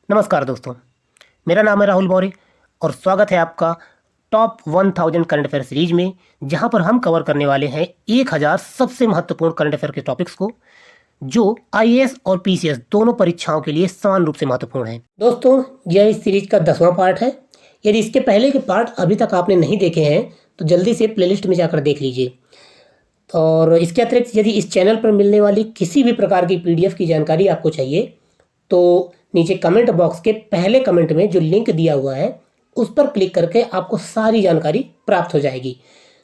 नमस्कार दोस्तों, मेरा नाम है राहुल मौर्य और स्वागत है आपका टॉप 1000 करंट अफेयर सीरीज में, जहां पर हम कवर करने वाले हैं 1000 सबसे महत्वपूर्ण करंट अफेयर के टॉपिक्स को, जो आईएएस और पीसीएस दोनों परीक्षाओं के लिए समान रूप से महत्वपूर्ण हैं। दोस्तों, यह इस सीरीज का 10वां पार्ट है। यदि इसके पहले के पार्ट अभी तक आपने नहीं देखे हैं तो जल्दी से प्लेलिस्ट में जाकर देख लीजिए। और इसके अतिरिक्त यदि इस चैनल पर मिलने वाली किसी भी प्रकार की पीडीएफ की जानकारी आपको चाहिए तो नीचे कमेंट बॉक्स के पहले कमेंट में जो लिंक दिया हुआ है उस पर क्लिक करके आपको सारी जानकारी प्राप्त हो जाएगी।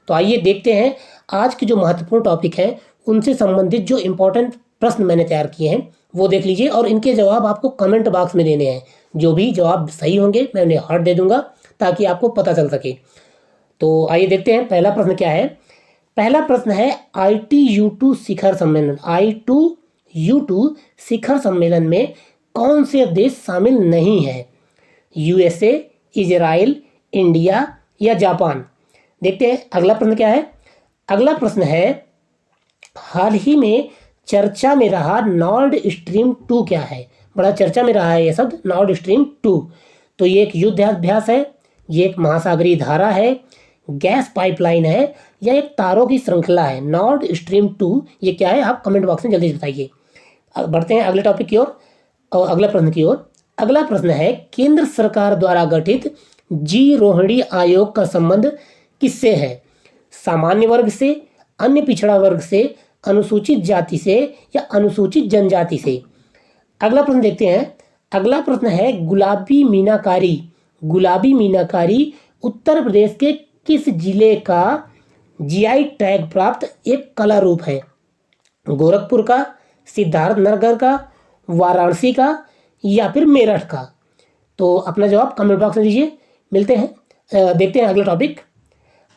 तो आइए देखते हैं आज के जो महत्वपूर्ण टॉपिक हैं उनसे संबंधित जो इम्पोर्टेंट प्रश्न मैंने तैयार किए हैं वो देख लीजिए और इनके जवाब आपको कमेंट बॉक्स में देने हैं। जो भी जवाब सही होंगे मैं उन्हें हार्ट दे दूंगा ताकि आपको पता चल सके। तो आइए देखते हैं पहला प्रश्न क्या है। पहला प्रश्न है ITU2 शिखर सम्मेलन। ITU2 शिखर सम्मेलन में कौन से देश शामिल नहीं है? यूएसए, इजराइल, इंडिया या जापान? देखते हैं अगला प्रश्न क्या है। अगला प्रश्न है हाल ही में चर्चा में रहा नॉर्ड स्ट्रीम 2 क्या है? बड़ा चर्चा में रहा है यह शब्द नॉर्ड स्ट्रीम 2। तो ये एक युद्धाभ्यास है, ये एक महासागरीय धारा है, गैस पाइपलाइन है या एक तारों की श्रृंखला है? नॉर्ड स्ट्रीम 2 ये क्या है? आप कमेंट बॉक्स में जल्दी से बताइए। बढ़ते हैं अगले टॉपिक की ओर और अगला प्रश्न की ओर। अगला प्रश्न है केंद्र सरकार द्वारा गठित जी रोहिणी आयोग का संबंध किससे है? सामान्य वर्ग से, अन्य पिछड़ा वर्ग से, अनुसूचित जाति से या अनुसूचित जनजाति से? अगला प्रश्न देखते हैं। अगला प्रश्न है गुलाबी मीनाकारी। गुलाबी मीनाकारी उत्तर प्रदेश के किस जिले का जीआई टैग प्राप्त एक कला रूप है? गोरखपुर का, सिद्धार्थनगर का, वाराणसी का या फिर मेरठ का? तो अपना जवाब कमेंट बॉक्स में दीजिए। मिलते हैं देखते हैं अगला टॉपिक।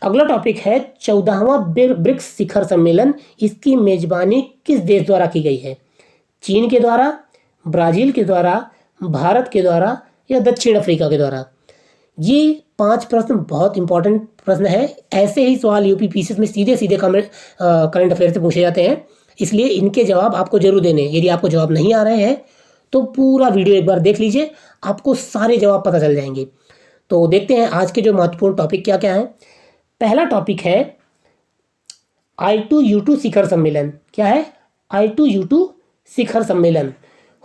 अगला टॉपिक है 14वां ब्रिक्स शिखर सम्मेलन। इसकी मेजबानी किस देश द्वारा की गई है? चीन के द्वारा, ब्राजील के द्वारा, भारत के द्वारा या दक्षिण अफ्रीका के द्वारा? ये 5 प्रश्न बहुत इंपॉर्टेंट प्रश्न है। ऐसे ही सवाल यूपी पीसीएस में सीधे सीधे करंट अफेयर से पूछे जाते हैं, इसलिए इनके जवाब आपको जरूर देने हैं। यदि आपको जवाब नहीं आ रहे हैं तो पूरा वीडियो एक बार देख लीजिए, आपको सारे जवाब पता चल जाएंगे। तो देखते हैं आज के जो महत्वपूर्ण टॉपिक क्या क्या है। पहला टॉपिक है ITU2 शिखर सम्मेलन। क्या है? ITU2 शिखर सम्मेलन।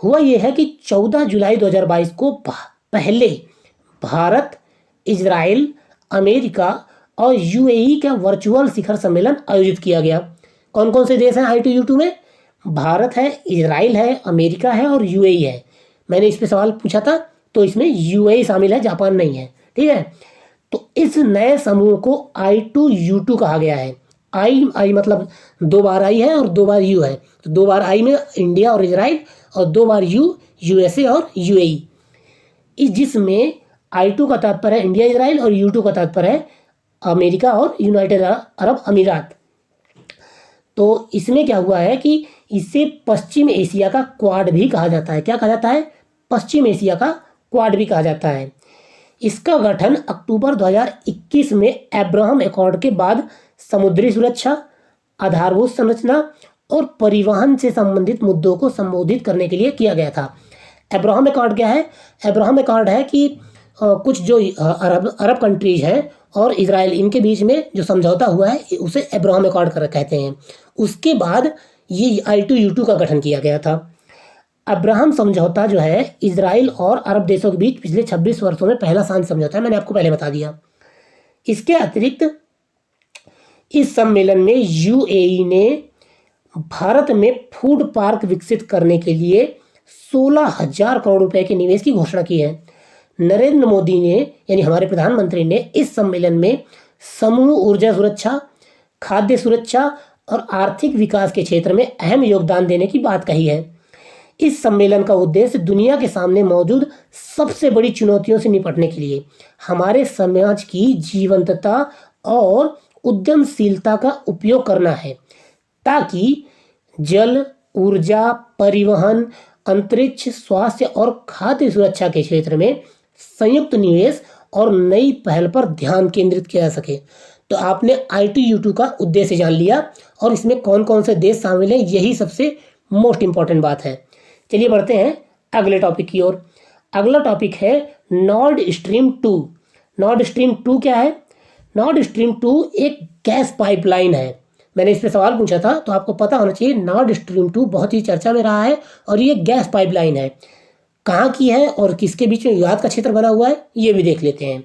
हुआ यह है कि 14 जुलाई 2022 को पहले भारत, इजराइल, अमेरिका और यूएई का वर्चुअल शिखर सम्मेलन आयोजित किया गया। कौन कौन से देश हैं ITU2 में? भारत है, इजराइल है, अमेरिका है और यूएई है। मैंने इस पे सवाल पूछा था तो इसमें यूएई शामिल है, जापान नहीं है। ठीक है, तो इस नए समूह को ITU2 कहा गया है। आई मतलब 2 बार आई है और 2 बार यू है, तो 2 बार आई में इंडिया और इजराइल और 2 बार यूएसए और यूएई। इस जिसमें I2 का तात्पर्य है इंडिया इजराइल और U2 का तात्पर्य है अमेरिका और यूनाइटेड अरब अमीरात। तो इसमें क्या हुआ है कि इसे पश्चिम एशिया का क्वाड भी कहा जाता है। क्या कहा जाता है? पश्चिम एशिया का क्वाड भी कहा जाता है। इसका गठन अक्टूबर 2021 में अब्राहम एकॉर्ड के बाद समुद्री सुरक्षा, आधारभूत संरचना और परिवहन से संबंधित मुद्दों को संबोधित करने के लिए किया गया था। अब्राहम एकॉर्ड क्या है? अब्राहम एकॉर्ड है कि कुछ जो अरब कंट्रीज हैं और इजराइल, इनके बीच में जो समझौता हुआ है उसे अब्राहम एकॉर्ड कहते हैं। उसके बाद ये ITU2 का गठन किया गया था। अब्राहम समझौता जो है इजराइल और अरब देशों के बीच पिछले 26 वर्षों में पहला शांति समझौता है, मैंने आपको पहले बता दिया। इसके अतिरिक्त इस सम्मेलन में यूएई ने भारत में फूड पार्क विकसित करने के लिए 16,000 करोड़ रुपए के निवेश की घोषणा की है। नरेंद्र मोदी ने यानी हमारे प्रधानमंत्री ने इस सम्मेलन में समूह ऊर्जा सुरक्षा, खाद्य सुरक्षा और आर्थिक विकास के क्षेत्र में अहम योगदान देने की बात कही है। इस सम्मेलन का उद्देश्य दुनिया के सामने मौजूद सबसे बड़ी चुनौतियों से निपटने के लिए हमारे समाज की जीवंतता और उद्यमशीलता का उपयोग करना है, ताकि जल, ऊर्जा, परिवहन, अंतरिक्ष, स्वास्थ्य और खाद्य सुरक्षा के क्षेत्र में संयुक्त निवेश और नई पहल पर ध्यान केंद्रित किया जा सके। तो आपने ITU2 का उद्देश्य जान लिया और इसमें कौन कौन से देश शामिल हैं, यही सबसे मोस्ट इंपॉर्टेंट बात है। चलिए बढ़ते हैं अगले टॉपिक की ओर। अगला टॉपिक है नॉर्ड स्ट्रीम 2। नॉर्ड स्ट्रीम 2 क्या है? नॉर्ड स्ट्रीम 2 एक गैस पाइपलाइन है। मैंने इस पे सवाल पूछा था तो आपको पता होना चाहिए। नॉर्ड स्ट्रीम 2 बहुत ही चर्चा में रहा है और ये गैस पाइपलाइन है। कहाँ की है और किसके बीच में विवाद का क्षेत्र बना हुआ है ये भी देख लेते हैं।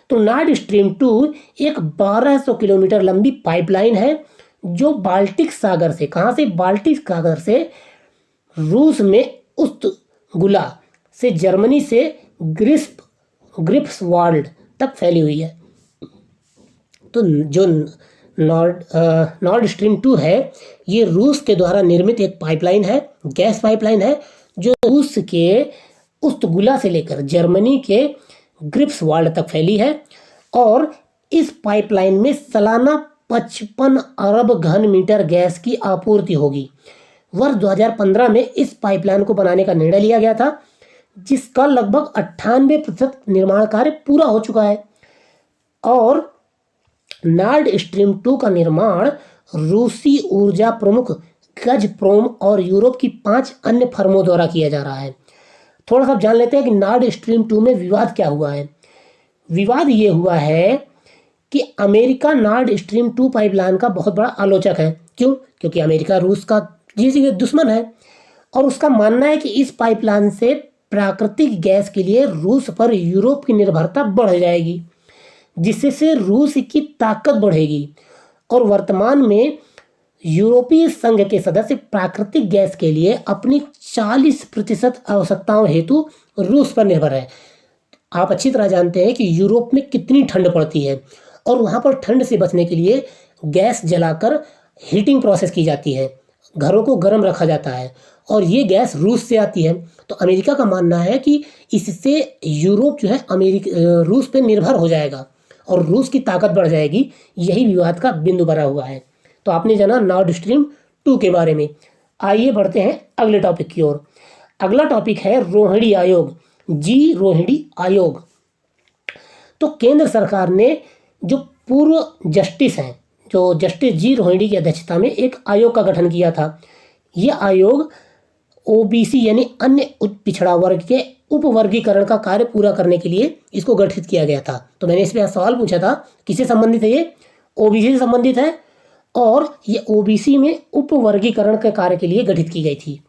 तो नॉर्ड स्ट्रीम 2 एक 1200 किलोमीटर लंबी पाइपलाइन है जो बाल्टिक सागर से, कहाँ से? बाल्टिक सागर से रूस में उस्तगुला से जर्मनी से ग्रिफ्सवाल्ड तक फैली हुई है। तो जो नॉर्ड स्ट्रीम 2 है ये रूस के द्वारा निर्मित एक पाइपलाइन है, गैस पाइपलाइन है, जो रूस के उस्तगुला से लेकर जर्मनी के ग्रिफ्सवाल्ड तक फैली है। और इस पाइपलाइन में सालाना 55 अरब घन मीटर गैस की आपूर्ति होगी। वर्ष 2015 में इस पाइपलाइन को बनाने का निर्णय लिया गया था, जिसका लगभग 98% निर्माण कार्य पूरा हो चुका है। और नॉर्ड स्ट्रीम 2 का निर्माण रूसी ऊर्जा प्रमुख गज़प्रोम और यूरोप की 5 अन्य फर्मों द्वारा किया जा रहा है। थोड़ा सा जान लेते हैं कि नॉर्ड स्ट्रीम 2 में विवाद क्या हुआ है। विवाद ये हुआ है कि अमेरिका नॉर्ड स्ट्रीम 2 पाइपलाइन का बहुत बड़ा आलोचक है। क्यों? क्योंकि अमेरिका रूस का जी दुश्मन है और उसका मानना है कि इस पाइपलाइन से प्राकृतिक गैस के लिए रूस पर यूरोप की निर्भरता बढ़ जाएगी, जिससे रूस की ताकत बढ़ेगी और वर्तमान में यूरोपीय संघ के सदस्य प्राकृतिक गैस के लिए अपनी 40% आवश्यकताओं हेतु रूस पर निर्भर है। आप अच्छी तरह जानते हैं कि यूरोप में कितनी ठंड पड़ती है और वहाँ पर ठंड से बचने के लिए गैस जलाकर हीटिंग प्रोसेस की जाती है, घरों को गर्म रखा जाता है और ये गैस रूस से आती है। तो अमेरिका का मानना है कि इससे यूरोप जो है रूस पे निर्भर हो जाएगा और रूस की ताकत बढ़ जाएगी। यही विवाद का बिंदु बना हुआ है। तो आपने जाना नॉर्ड स्ट्रीम 2 के बारे में। आइए बढ़ते हैं अगले टॉपिक की ओर। अगला टॉपिक है रोहिणी आयोग, जी रोहिणी आयोग। तो केंद्र सरकार ने जो पूर्व जस्टिस हैं, जो जस्टिस जी रोहिणी की अध्यक्षता में एक आयोग का गठन किया था। यह आयोग ओबीसी यानी अन्य पिछड़ा वर्ग के उपवर्गीकरण का कार्य पूरा करने के लिए इसको गठित किया गया था। तो मैंने इस पर सवाल पूछा था, किससे संबंधित है ये? ओबीसी से संबंधित है और ये ओबीसी में उपवर्गीकरण के कार्य के लिए गठित की गई थी।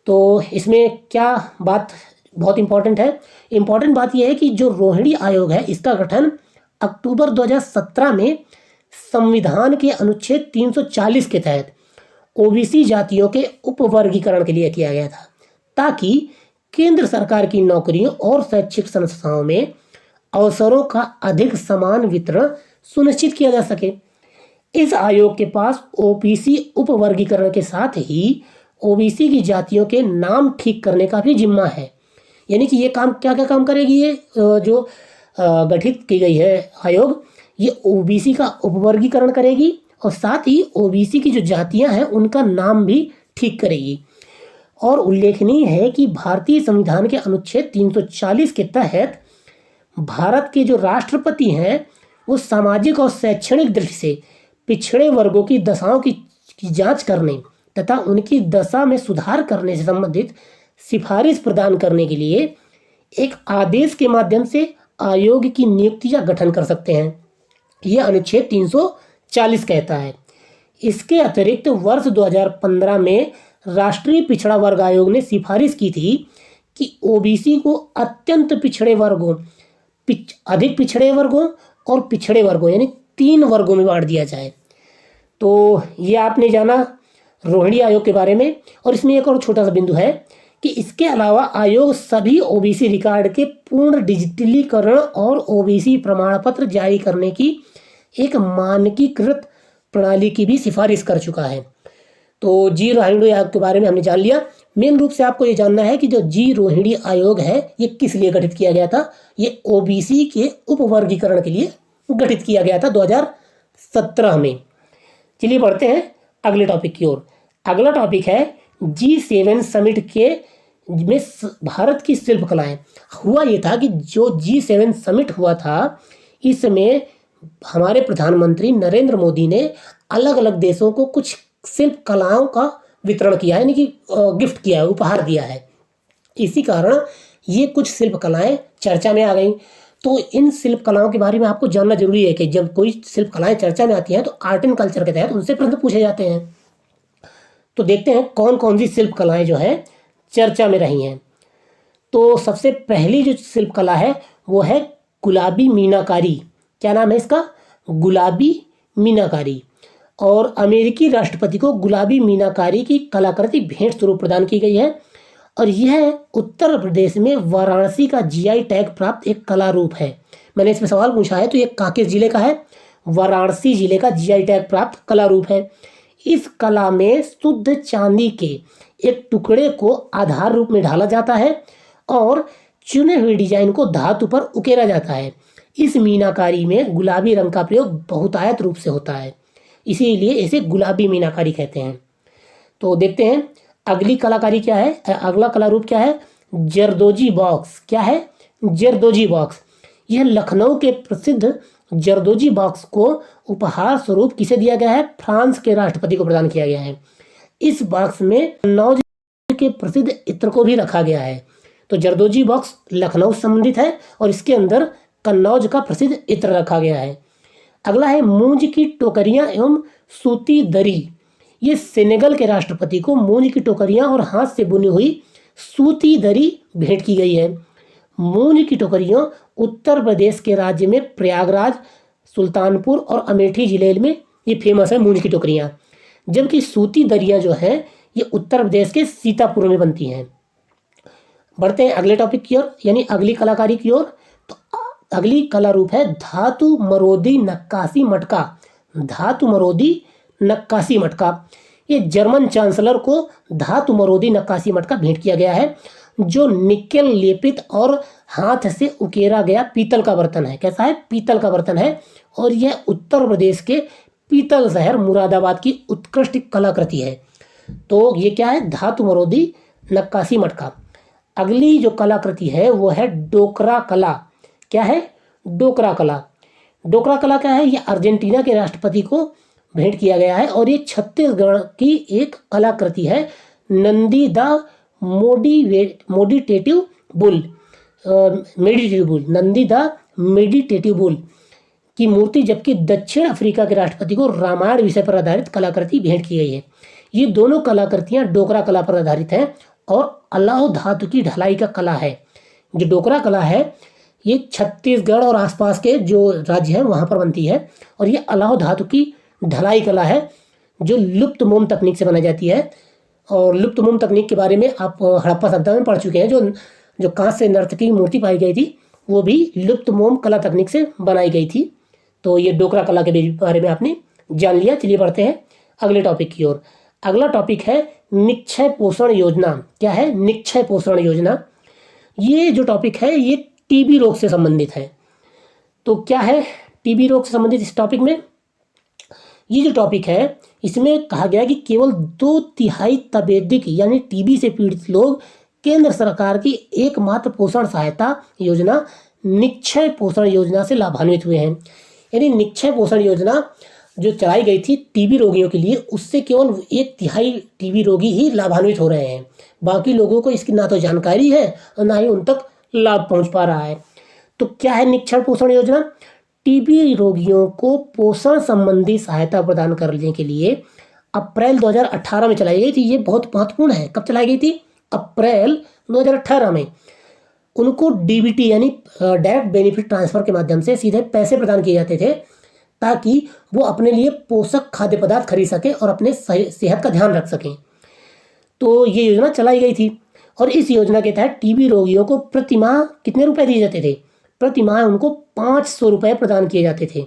तो इसमें क्या बात बहुत इंपॉर्टेंट है? इंपॉर्टेंट बात यह है कि जो रोहिणी आयोग है इसका गठन अक्टूबर 2017 में संविधान के अनुच्छेद 340 के तहत ओबीसी जातियों के उपवर्गीकरण के लिए किया गया था, ताकि केंद्र सरकार की नौकरियों और शैक्षिक संस्थाओं में अवसरों का अधिक समान वितरण सुनिश्चित किया जा सके। इस आयोग के पास ओबीसी उपवर्गीकरण के साथ ही ओबीसी की जातियों के नाम ठीक करने का भी जिम्मा है। यानी कि ये काम क्या क्या काम करेगी? ये जो गठित की गई है आयोग, ये ओबीसी का उपवर्गीकरण करेगी और साथ ही ओबीसी की जो जातियां हैं उनका नाम भी ठीक करेगी। और उल्लेखनीय है कि भारतीय संविधान के अनुच्छेद 340 के तहत भारत के जो राष्ट्रपति हैं वो सामाजिक और शैक्षणिक दृष्टि से पिछड़े वर्गों की दशाओं की जांच करने तथा उनकी दशा में सुधार करने से संबंधित सिफारिश प्रदान करने के लिए एक आदेश के माध्यम से आयोग की नियुक्ति या गठन कर सकते हैं। यह अनुच्छेद 340 कहता है। इसके अतिरिक्त वर्ष 2015 में राष्ट्रीय पिछड़ा वर्ग आयोग ने सिफारिश की थी कि ओबीसी को अत्यंत पिछड़े वर्गों, अधिक पिछड़े वर्गों और पिछड़े वर्गों यानी 3 वर्गों में बांट दिया जाए। तो ये आपने जाना रोहिणी आयोग के बारे में। और इसमें एक और छोटा सा बिंदु है कि इसके अलावा आयोग सभी ओबीसी रिकॉर्ड के पूर्ण डिजिटलीकरण और ओबीसी प्रमाण पत्र जारी करने की एक मानकीकृत प्रणाली की भी सिफारिश कर चुका है। तो जी रोहिणी आयोग के बारे में हमने जान लिया। मेन रूप से आपको ये जानना है कि जो जी रोहिणी आयोग है ये किस लिए गठित किया गया था? ये ओबीसी के उपवर्गीकरण के लिए गठित किया गया था 2017 में। चलिए बढ़ते हैं अगले टॉपिक की ओर। अगला टॉपिक है G7 समिट के में भारत की शिल्पकलाएं। हुआ ये था कि जो G7 समिट हुआ था इसमें हमारे प्रधानमंत्री नरेंद्र मोदी ने अलग अलग देशों को कुछ शिल्प कलाओं का वितरण किया है, यानी कि गिफ्ट किया है, उपहार दिया है। इसी कारण ये कुछ शिल्प कलाएं चर्चा में आ गई। तो इन शिल्प कलाओं के बारे में आपको जानना जरूरी है कि जब कोई शिल्प कलाएं चर्चा में आती हैं तो आर्ट एंड कल्चर के तहत उनसे प्रश्न पूछे जाते हैं। तो देखते हैं कौन कौन सी शिल्प कलाएं जो है चर्चा में रही हैं। तो सबसे पहली जो शिल्प कला है वो है गुलाबी मीनाकारी। क्या नाम है इसका? गुलाबी मीनाकारी। और अमेरिकी राष्ट्रपति को गुलाबी मीनाकारी की कलाकृति भेंट स्वरूप प्रदान की गई है। और यह उत्तर प्रदेश में वाराणसी का जीआई टैग प्राप्त एक कला रूप है। मैंने इसमें सवाल पूछा है तो ये कांकेर जिले का है, वाराणसी जिले का जीआई टैग प्राप्त कला रूप है। इस कला में शुद्ध चांदी के एक टुकड़े को आधार रूप में ढाला जाता है और चुने हुए डिजाइन को धातु पर उकेरा जाता है। इस मीनाकारी में गुलाबी रंग का प्रयोग बहुतायत रूप से होता है, इसीलिए इसे गुलाबी मीनाकारी कहते हैं। तो देखते हैं अगली कलाकारी क्या है, अगला कला रूप क्या है? जरदोजी बॉक्स। क्या है? जरदोजी बॉक्स। यह लखनऊ के प्रसिद्ध जरदोजी बॉक्स को उपहार स्वरूप किसे दिया गया है? फ्रांस के राष्ट्रपति को प्रदान किया गया है। इस बॉक्स में कन्नौज के प्रसिद्ध इत्र को भी रखा गया है। तो जरदोजी बॉक्स लखनऊ से संबंधित है और इसके अंदर कन्नौज का प्रसिद्ध इत्र रखा गया है। अगला है मूंज की टोकरियां एवं सूती दरी। ये सेनेगल के राष्ट्रपति को मूंज की टोकरियां और हाथ से बुनी हुई सूती दरी भेंट की गई है। मूंज की टोकरियां उत्तर प्रदेश के राज्य में प्रयागराज, सुल्तानपुर और अमेठी जिले में ये फेमस है मूंज की टोकरियां। जबकि सूती दरियां जो है ये उत्तर प्रदेश के सीतापुर में बनती हैं। बढ़ते हैं अगले टॉपिक की ओर, यानी अगली कलाकारी की ओर। तो अगली कला रूप है धातु मरोदी नक्काशी मटका। धातु मरोदी नक्काशी मटका। ये जर्मन चांसलर को धातु मरोदी नक्काशी मटका भेंट किया गया है, जो निकेल लेपित और हाथ से उकेरा गया पीतल का बर्तन है। कैसा है? पीतल का बर्तन है। और यह उत्तर प्रदेश के पीतल शहर मुरादाबाद की उत्कृष्ट कलाकृति है। तो ये क्या है? धातु मरोदी नक्काशी मटका। अगली जो कलाकृति है वो है डोकरा कला। क्या है? डोकरा कला। डोकरा कला क्या है? ये अर्जेंटीना के राष्ट्रपति को भेंट किया गया है और ये छत्तीसगढ़ की एक कलाकृति है। Nandi the meditative bull, Nandi the meditative bull की मूर्ति, जबकि दक्षिण अफ्रीका के राष्ट्रपति को रामायण विषय पर आधारित कलाकृति भेंट की गई है। ये दोनों कलाकृतियां डोकरा कला पर आधारित हैं और अलाव धातु की ढलाई का कला है। जो डोकरा कला है ये छत्तीसगढ़ और आसपास के जो राज्य हैं वहाँ पर बनती है और ये अलाव धातु की ढलाई कला है जो लुप्त मोम तकनीक से बनाई जाती है। और लुप्त मोम तकनीक के बारे में आप हड़प्पा सभ्यता में पढ़ चुके हैं। जो कांस्य से नर्तकी की मूर्ति पाई गई थी वो भी लुप्त मोम कला तकनीक से बनाई गई थी। तो ये डोकरा कला के बारे में आपने जान लिया। चलिए बढ़ते हैं अगले टॉपिक की ओर। अगला टॉपिक है निक्षय पोषण योजना। क्या है? निक्षय पोषण योजना। ये जो टॉपिक है ये टीबी रोग से संबंधित है। तो क्या है टीबी रोग से संबंधित इस टॉपिक में? ये जो टॉपिक है इसमें कहा गया कि केवल 2/3 तपेदिक यानी टीबी से पीड़ित लोग केंद्र सरकार की एकमात्र पोषण सहायता योजना निक्षय पोषण योजना से लाभान्वित हुए हैं। यानी निक्षय पोषण योजना जो चलाई गई थी टीबी रोगियों के लिए, उससे केवल 1/3 टीबी रोगी ही लाभान्वित हो रहे हैं। बाकी लोगों को इसकी ना तो जानकारी है और ना ही उन तक लाभ पहुंच पा रहा है। तो क्या है निक्षय पोषण योजना? टीबी रोगियों को पोषण संबंधी सहायता प्रदान करने के लिए अप्रैल 2018 में चलाई गई थी। ये बहुत महत्वपूर्ण है। कब चलाई गई थी? अप्रैल 2018 में। उनको डीबीटी यानी डायरेक्ट बेनिफिट ट्रांसफर के माध्यम से सीधे पैसे प्रदान किए जाते थे ताकि वो अपने लिए पोषक खाद्य पदार्थ खरीद सकें और अपने सेहत का ध्यान रख सकें। तो ये योजना चलाई गई थी और इस योजना के तहत टीबी रोगियों को प्रति माह कितने रुपए दिए जाते थे? प्रति माह उनको 500 रुपये प्रदान किए जाते थे।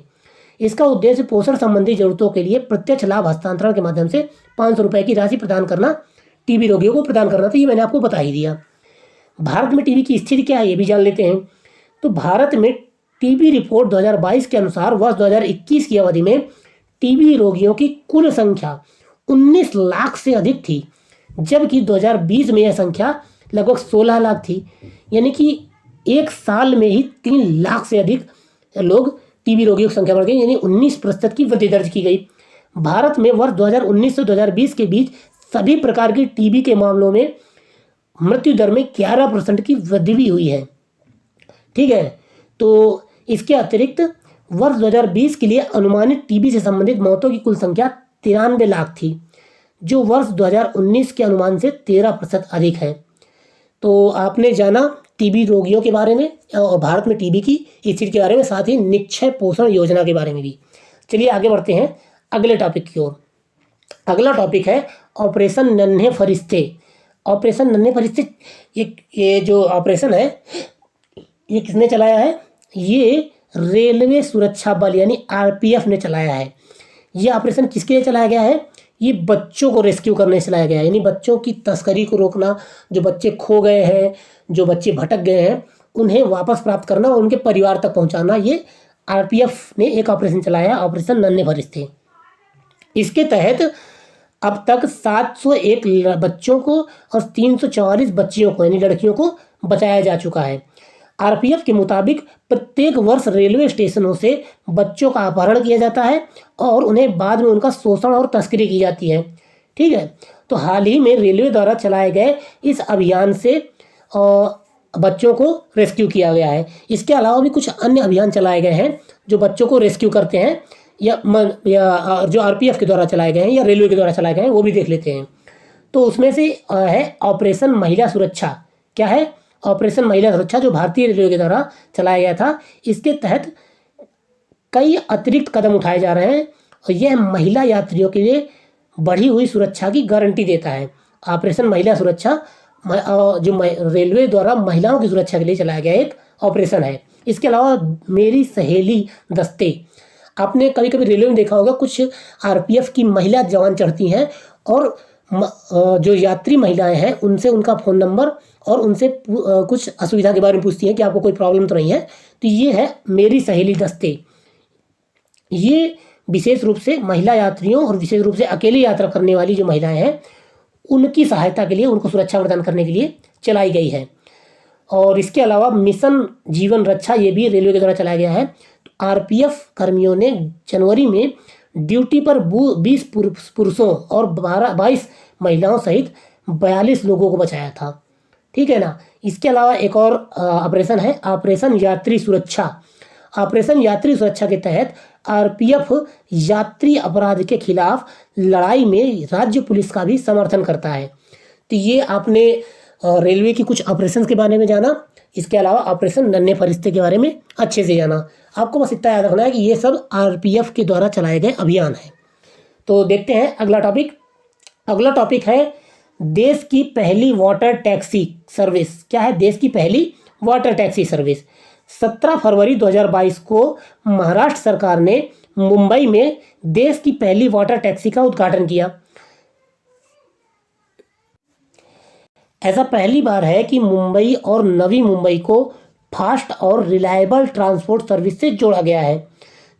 इसका उद्देश्य पोषण संबंधी जरूरतों के लिए प्रत्यक्ष लाभ हस्तांतरण के माध्यम से 500 रुपये की राशि प्रदान करना, टीबी रोगियों को प्रदान करना था। ये मैंने आपको बता ही दिया। भारत में टीबी की स्थिति क्या है ये भी जान लेते हैं। तो भारत में टीबी रिपोर्ट 2022 के अनुसार वर्ष 2021 की अवधि में टीबी रोगियों की कुल संख्या 19 लाख से अधिक थी, जबकि 2020 में यह संख्या लगभग 16 लाख थी। यानी कि एक साल में ही 3 लाख से अधिक लोग टीबी रोगियों की संख्या बढ़ गई, यानी 19% की वृद्धि दर्ज की गई। भारत में वर्ष 2019 से 2020 के बीच सभी प्रकार की टीबी के मामलों में मृत्यु दर में 11% की वृद्धि भी हुई है। ठीक है, तो इसके अतिरिक्त वर्ष 2020 के लिए अनुमानित टीबी से संबंधित मौतों की कुल संख्या 93 लाख थी, जो वर्ष 2019 के अनुमान से 13% अधिक है। तो आपने जाना टीबी रोगियों के बारे में और भारत में टीबी की स्थिति के बारे में, साथ ही निक्षय पोषण योजना के बारे में भी। चलिए आगे बढ़ते हैं अगले टॉपिक की ओर। अगला टॉपिक है ऑपरेशन नन्हे फरिश्ते। ऑपरेशन नन्हे फरिश्ते, ये जो ऑपरेशन है ये किसने चलाया है? ये रेलवे सुरक्षा बल यानी आरपीएफ ने चलाया है। ये ऑपरेशन किसके लिए चलाया गया है? ये बच्चों को रेस्क्यू करने चलाया गया है, यानी बच्चों की तस्करी को रोकना, जो बच्चे खो गए हैं, जो बच्चे भटक गए हैं, उन्हें वापस प्राप्त करना और उनके परिवार तक पहुंचाना। ये आरपीएफ ने एक ऑपरेशन चलाया, ऑपरेशन नन्हे फरिश्ते। इसके तहत अब तक 701 बच्चों को और 344 बच्चियों को यानी लड़कियों को बचाया जा चुका है। आरपीएफ के मुताबिक प्रत्येक वर्ष रेलवे स्टेशनों से बच्चों का अपहरण किया जाता है और उन्हें बाद में उनका शोषण और तस्करी की जाती है। ठीक है, तो हाल ही में रेलवे द्वारा चलाए गए इस अभियान से बच्चों को रेस्क्यू किया गया है। इसके अलावा भी कुछ अन्य अभियान चलाए गए हैं जो बच्चों को रेस्क्यू करते हैं, या जो आरपीएफ के द्वारा चलाए गए हैं या रेलवे के द्वारा चलाए गए हैं, वो भी देख लेते हैं। तो उसमें से है ऑपरेशन महिला सुरक्षा। क्या है? ऑपरेशन महिला सुरक्षा, जो भारतीय रेलवे के द्वारा चलाया गया था। इसके तहत कई अतिरिक्त कदम उठाए जा रहे हैं और यह महिला यात्रियों के लिए बढ़ी हुई सुरक्षा की गारंटी देता है। ऑपरेशन महिला सुरक्षा जो रेलवे द्वारा महिलाओं की सुरक्षा के लिए चलाया गया एक ऑपरेशन है। इसके अलावा मेरी सहेली दस्ते, आपने कभी कभी रेलवे में देखा होगा, कुछ आरपीएफ की महिला जवान चढ़ती हैं और जो यात्री महिलाएं हैं उनसे उनका फ़ोन नंबर और उनसे कुछ असुविधा के बारे में पूछती हैं कि आपको कोई प्रॉब्लम तो नहीं है। तो ये है मेरी सहेली दस्ते। ये विशेष रूप से महिला यात्रियों और विशेष रूप से अकेले यात्रा करने वाली जो महिलाएं हैं उनकी सहायता के लिए, उनको सुरक्षा प्रदान करने के लिए चलाई गई है। और इसके अलावा मिशन जीवन रक्षा, ये भी रेलवे के द्वारा चलाया गया है। तो आरपीएफ कर्मियों ने जनवरी में ड्यूटी पर 20 पुरुषों और 22 महिलाओं सहित 42 लोगों को बचाया था। ठीक है ना। इसके अलावा एक और ऑपरेशन है ऑपरेशन यात्री सुरक्षा। ऑपरेशन यात्री सुरक्षा के तहत आरपीएफ यात्री अपराध के खिलाफ लड़ाई में राज्य पुलिस का भी समर्थन करता है। तो ये आपने रेलवे की कुछ ऑपरेशन के बारे में जाना। इसके अलावा ऑपरेशन नन्हे फरिश्ते के बारे में अच्छे से जाना। आपको बस इतना याद रखना है कि ये सब आरपीएफ के द्वारा चलाए गए अभियान है। तो देखते हैं अगला टॉपिक। अगला टॉपिक है देश की पहली वाटर टैक्सी सर्विस। क्या है? देश की पहली वाटर टैक्सी सर्विस। 17 फरवरी 2022 को महाराष्ट्र सरकार ने मुंबई में देश की पहली वाटर टैक्सी का उद्घाटन किया। ऐसा पहली बार है कि मुंबई और नवी मुंबई को फास्ट और रिलायबल ट्रांसपोर्ट सर्विस से जोड़ा गया है,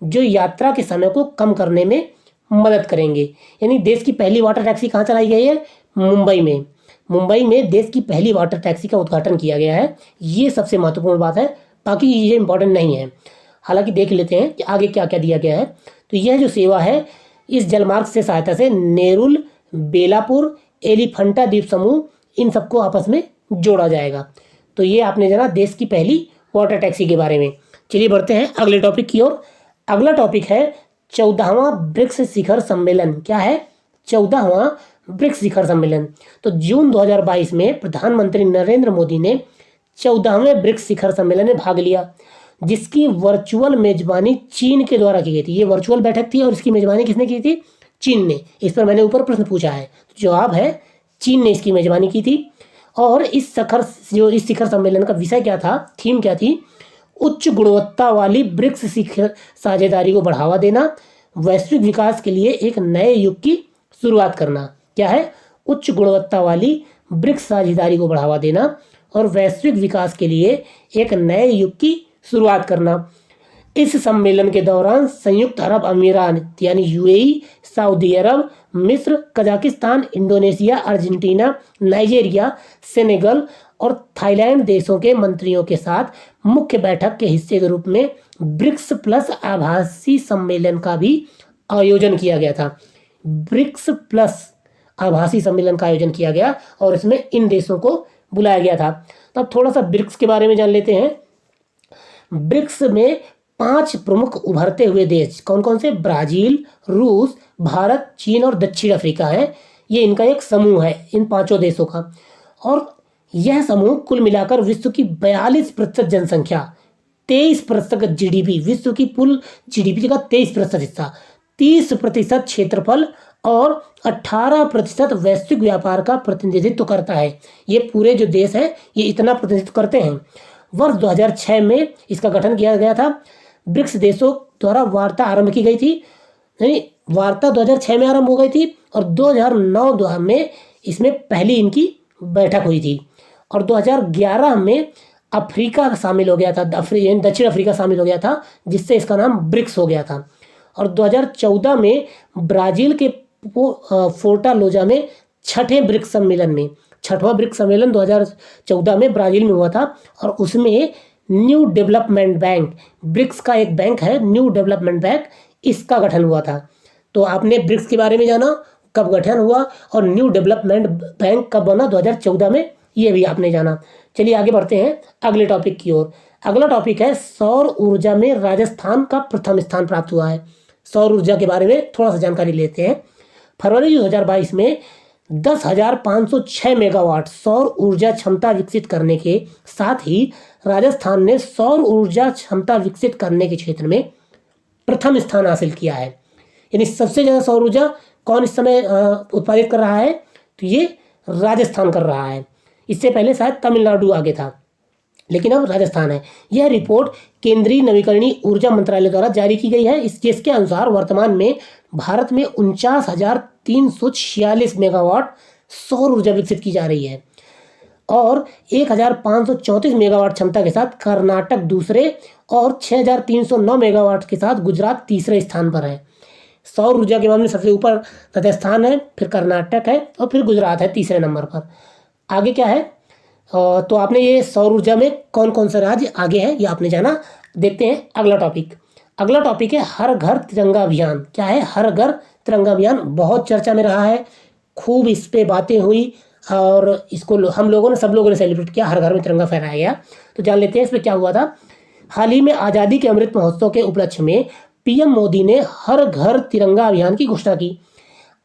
जो यात्रा के समय को कम करने में मदद करेंगे। यानी देश की पहली वाटर टैक्सी कहाँ चलाई गई है? मुंबई में। मुंबई में देश की पहली वाटर टैक्सी का उद्घाटन किया गया है। ये सबसे महत्वपूर्ण बात है, बाकी ये इंपॉर्टेंट नहीं है। हालांकि देख लेते हैं कि आगे क्या क्या दिया गया है। तो यह जो सेवा है इस जलमार्ग से सहायता से नेरुल, बेलापुर, एलिफंटा द्वीप समूह, इन सबको आपस में जोड़ा जाएगा। तो ये आपने जाना देश की पहली वाटर टैक्सी के बारे में। चलिए बढ़ते हैं अगले टॉपिक की ओर। अगला टॉपिक है 14वां ब्रिक्स शिखर सम्मेलन। क्या है? 14वां ब्रिक्स शिखर सम्मेलन। तो जून 2022 में प्रधानमंत्री नरेंद्र मोदी ने 14वें ब्रिक्स शिखर सम्मेलन में भाग लिया, जिसकी वर्चुअल मेजबानी चीन के द्वारा की गई थी। ये वर्चुअल बैठक थी और इसकी मेजबानी किसने की थी? चीन ने। इस पर मैंने ऊपर प्रश्न पूछा है, तो जवाब है चीन ने इसकी मेजबानी की थी। और इस शिखर सम्मेलन का विषय क्या था, थीम क्या थी? उच्च गुणवत्ता वाली ब्रिक्स शिखर साझेदारी को बढ़ावा देना, वैश्विक विकास के लिए एक नए युग की शुरुआत करना। क्या है? उच्च गुणवत्ता वाली ब्रिक्स साझेदारी को बढ़ावा देना और वैश्विक विकास के लिए एक नए युग की शुरुआत करना। इस सम्मेलन के दौरान संयुक्त अरब अमीरात यानी यूएई, सऊदी अरब, मिस्र, Kazakhstan, Indonesia, Argentina, Nigeria, Senegal और थाईलैंड देशों के मंत्रियों के साथ मुख्य बैठक के हिस्से के रूप में ब्रिक्स प्लस आभासी सम्मेलन का भी आयोजन किया गया था। ब्रिक्स प्लस आभासी सम्मेलन का आयोजन किया गया और इसमें इन देशों को बुलाया गया था। तो अब थोड़ा सा ब्रिक्स के बारे में जान लेते हैं। ब्रिक्स में 5 प्रमुख उभरते हुए देश कौन कौन से? ब्राजील, रूस, भारत, चीन और दक्षिण अफ्रीका है। ये इनका एक समूह है इन 5 देशों का। और यह समूह कुल मिलाकर विश्व की 42% जनसंख्या, 23% जीडीपी, विश्व की कुल जीडीपी का 23% हिस्सा, 30% क्षेत्रफल और 18% वैश्विक व्यापार का प्रतिनिधित्व करता है। ये पूरे जो देश हैं ये इतना प्रतिनिधित्व करते हैं। वर्ष 2006 में इसका गठन किया गया था। ब्रिक्स देशों द्वारा वार्ता आरंभ की गई थी, यानी वार्ता 2006 में आरंभ हो गई थी और 2009 में इसमें पहली इनकी बैठक हुई थी। और 2011 में अफ्रीका शामिल हो गया था, दक्षिण अफ्रीका शामिल हो गया था, जिससे इसका नाम ब्रिक्स हो गया था। और 2014 में ब्राजील के फोर्टालोजा में छठवां ब्रिक्स सम्मेलन 2014 में ब्राजील में हुआ था। और उसमें न्यू डेवलपमेंट बैंक, ब्रिक्स का एक बैंक है न्यू डेवलपमेंट बैंक, इसका गठन हुआ था। तो आपने ब्रिक्स के बारे में जाना, कब गठन हुआ, और न्यू डेवलपमेंट बैंक कब बना 2014 में, ये भी आपने जाना। चलिए आगे बढ़ते हैं अगले टॉपिक की ओर। अगला टॉपिक है सौर ऊर्जा में राजस्थान का प्रथम स्थान प्राप्त हुआ है। सौर ऊर्जा के बारे में थोड़ा सा जानकारी लेते हैं। फरवरी 2022 में 10,506 मेगावाट सौर ऊर्जा क्षमता विकसित करने के साथ ही राजस्थान ने सौर ऊर्जा क्षमता विकसित करने के क्षेत्र में प्रथम स्थान हासिल किया है। यानी सबसे ज़्यादा सौर ऊर्जा कौन इस समय उत्पादित कर रहा है? तो ये राजस्थान कर रहा है। इससे पहले शायद तमिलनाडु आगे था, लेकिन अब राजस्थान है। यह रिपोर्ट केंद्रीय नवीकरणीय ऊर्जा मंत्रालय द्वारा जारी की गई है। जिसके अनुसार वर्तमान में भारत में 49,346 मेगावाट सौर ऊर्जा विकसित की जा रही है और 1,534 मेगावाट क्षमता के साथ कर्नाटक दूसरे और 6,309 मेगावाट के साथ गुजरात तीसरे स्थान पर है। सौर ऊर्जा के मामले में सबसे ऊपर राजस्थान है, फिर कर्नाटक है और फिर गुजरात है तीसरे नंबर पर। आगे क्या है? तो आपने ये सौर ऊर्जा में कौन कौन सा राज्य आगे है ये आपने जाना। देखते हैं अगला टॉपिक। अगला टॉपिक है हर घर तिरंगा अभियान। क्या है हर घर तिरंगा अभियान? बहुत चर्चा में रहा है, खूब इस पे बातें हुई और इसको सब लोगों ने सेलिब्रेट किया, हर घर में तिरंगा फहराया गया। तो जान लेते हैं इसमें क्या हुआ था। हाल ही में आज़ादी के अमृत महोत्सव के उपलक्ष्य में पीएम मोदी ने हर घर तिरंगा अभियान की घोषणा की।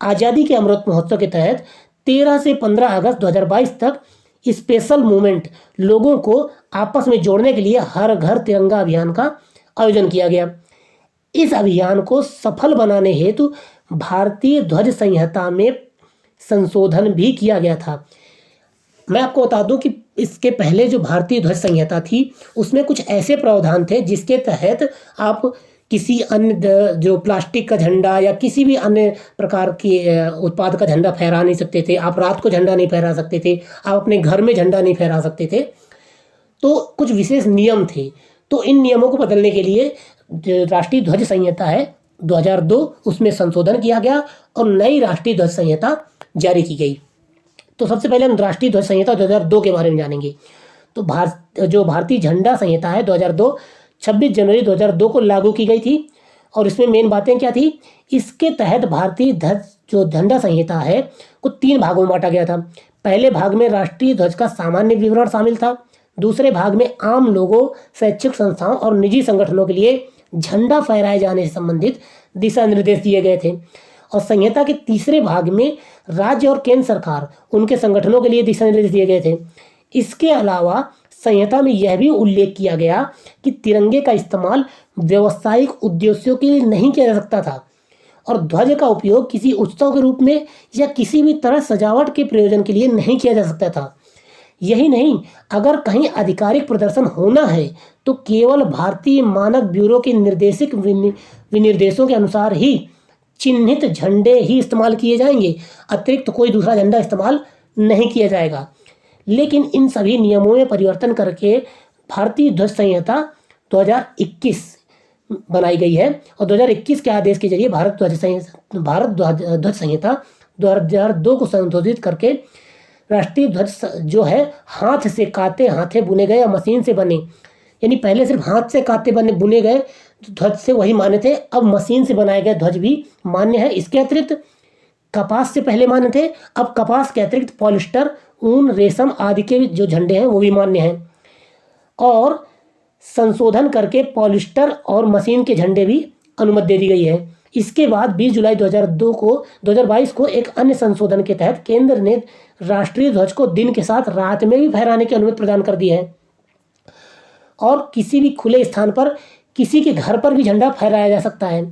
आज़ादी के अमृत महोत्सव के तहत 13 से 15 अगस्त 2022 तक स्पेशल मूवमेंट लोगों को आपस में जोड़ने के लिए हर घर तिरंगा अभियान का आयोजन किया गया। इस अभियान को सफल बनाने हेतु भारतीय ध्वज संहिता में संशोधन भी किया गया था। मैं आपको बता दूं कि इसके पहले जो भारतीय ध्वज संहिता थी उसमें कुछ ऐसे प्रावधान थे जिसके तहत आप किसी अन्य जो प्लास्टिक का झंडा या किसी भी अन्य प्रकार के उत्पाद का झंडा फहरा नहीं सकते थे। आप रात को झंडा नहीं फहरा सकते थे, आप अपने घर में झंडा नहीं फहरा सकते थे। तो कुछ विशेष नियम थे। तो इन नियमों को बदलने के लिए राष्ट्रीय ध्वज संहिता है 2002 उसमें संशोधन किया गया और नई राष्ट्रीय ध्वज संहिता जारी की गई। तो सबसे पहले हम राष्ट्रीय ध्वज संहिता 2002 के बारे में जानेंगे। तो जो भारतीय झंडा संहिता है 2002 26 जनवरी 2002 को लागू की गई थी और इसमें मेन बातें क्या थी? इसके तहत भारतीय ध्वज जो झंडा संहिता है को 3 भागों में बांटा गया था। पहले भाग में राष्ट्रीय ध्वज का सामान्य विवरण शामिल था। दूसरे भाग में आम लोगों, शैक्षिक संस्थाओं और निजी संगठनों के लिए झंडा फहराए जाने से संबंधित दिशा निर्देश दिए गए थे। और संहिता के तीसरे भाग में राज्य और केंद्र सरकार उनके संगठनों के लिए दिशा निर्देश दिए गए थे। इसके अलावा संहिता में यह भी उल्लेख किया गया कि तिरंगे का इस्तेमाल व्यावसायिक उद्देश्यों के लिए नहीं किया जा सकता था और ध्वज का उपयोग किसी उत्सव के रूप में या किसी भी तरह सजावट के प्रयोजन के लिए नहीं किया जा सकता था। यही नहीं, अगर कहीं आधिकारिक प्रदर्शन होना है तो केवल भारतीय मानक ब्यूरो के निर्देशिक विनिर्देशों के अनुसार ही चिन्हित झंडे ही इस्तेमाल किए जाएंगे, अतिरिक्त कोई दूसरा झंडा इस्तेमाल नहीं किया जाएगा। लेकिन इन सभी नियमों में परिवर्तन करके भारतीय ध्वज संहिता 2021 बनाई गई है और 2021 के आदेश के जरिए भारत ध्वज संहिता 2002 को संशोधित करके राष्ट्रीय ध्वज जो है हाथ से काते हाथे बुने गए या मशीन से बने, यानी पहले सिर्फ हाथ से काते बुने गए ध्वज से वही मान्य थे, अब मशीन से बनाए गए ध्वज भी मान्य है। इसके अतिरिक्त कपास से पहले मान्य थे, अब कपास के अतिरिक्त पॉलिस्टर, ऊन, रेशम आदि के जो झंडे हैं वो भी मान्य हैं, और संशोधन करके पॉलिस्टर और मशीन के झंडे भी अनुमति दे दी गई है। इसके बाद 20 जुलाई 2022 को एक अन्य संशोधन के तहत केंद्र ने राष्ट्रीय ध्वज को दिन के साथ रात में भी फहराने की अनुमति प्रदान कर दी है, और किसी भी खुले स्थान पर किसी के घर पर भी झंडा फहराया जा सकता है।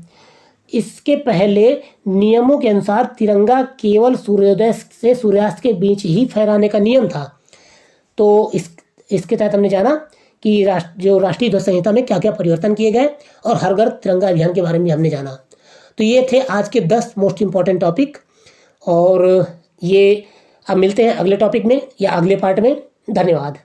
इसके पहले नियमों के अनुसार तिरंगा केवल सूर्योदय से सूर्यास्त के बीच ही फहराने का नियम था। तो इसके तहत हमने जाना कि जो राष्ट्रीय ध्वज संहिता में क्या क्या परिवर्तन किए गए, और हर घर तिरंगा अभियान के बारे में हमने जाना। तो ये थे आज के 10 मोस्ट इम्पॉर्टेंट टॉपिक, और ये अब मिलते हैं अगले टॉपिक में या अगले पार्ट में। धन्यवाद।